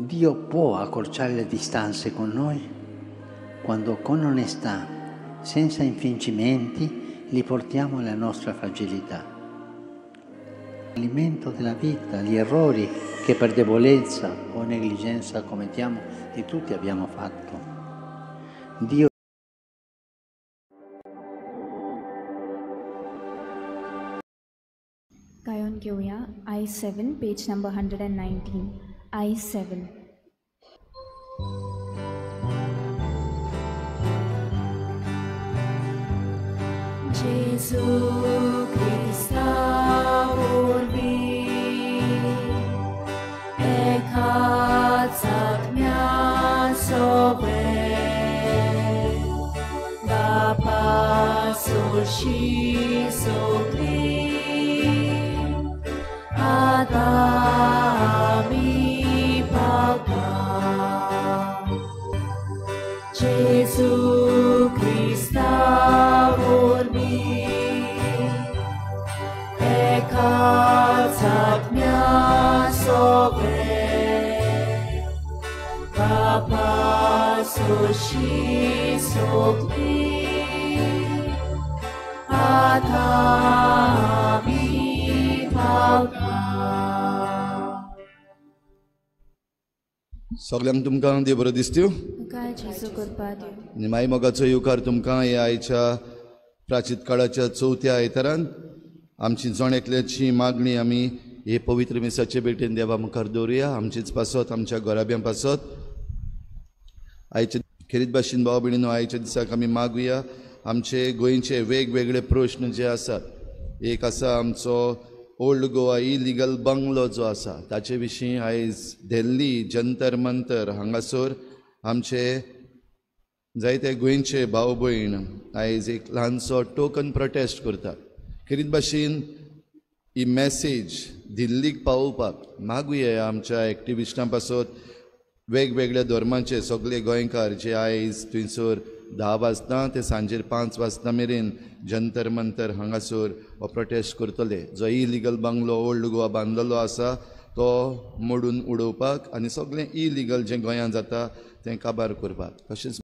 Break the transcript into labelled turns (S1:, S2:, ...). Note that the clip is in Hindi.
S1: Dio può accorciare le distanze con noi quando con onestà, senza infingimenti, li portiamo alla nostra fragilità. L'alimento della vita, gli errori che per debolezza o negligenza commettiamo e tutti abbiamo fatto. Dio
S2: गायन घेऊया I7 page number 119 I7
S3: Gesù Christa vorbi e kacak miasowe da pasushi sokli Adami Bhagwa Gesù Christa vorbi e kacak miasowe Bapa sushi sokli Adami Bhagwa
S4: सगळ्यांक तुमकां देव बरो दिसत्यो
S2: काय जेजू करपा दिव
S4: निमाई मोगाचो येवकार तुमकां ह्या आयच्या प्राचीत काळाच्या चवथ्या आयतारान आमची जोणेकल्याची मागणी आमी हे पवित्र मिसाचे भेटेन देवा मुखार दवरुया. आमचीच पासत आमच्या घराब्यां पासत आयचे खेरीत भाशेन भाव भयणीनो आयच्या दिसाक आमी मागुया आमचे गोंयचे वेगवेगळे प्रश्न जे आसात. एक आसा आमचो ओल्ड गोवा इलिगल बंगलो जो आसा ताचे विशीं आयज दिल्ली जंतर मंतर हांगासर आमचे जायते गोंयचे भाव भयण आयज एक ल्हानसो टोकन प्रोटेस्ट करतात. खेरीत भाशेन ही मॅसेज दिल्लीक पावोवपाक मागुया आमच्या एक्टिविस्टां पासत वेगवेगळ्या धर्माचे सगळे गोंयकार जे आयज थंयसर 10 वाजता ते सांजेर 5 वाजता मेरेन जंतर मंतर हांगासर हो प्रोटेस्ट करतले. जो इलिगल बंगलो ओल्ड गोवा बांदलेलो आसा तो मोडून उडोवपाक आनी सगळें इलिगल जें गोंयांत जाता तें काबार करपाक. तशेंच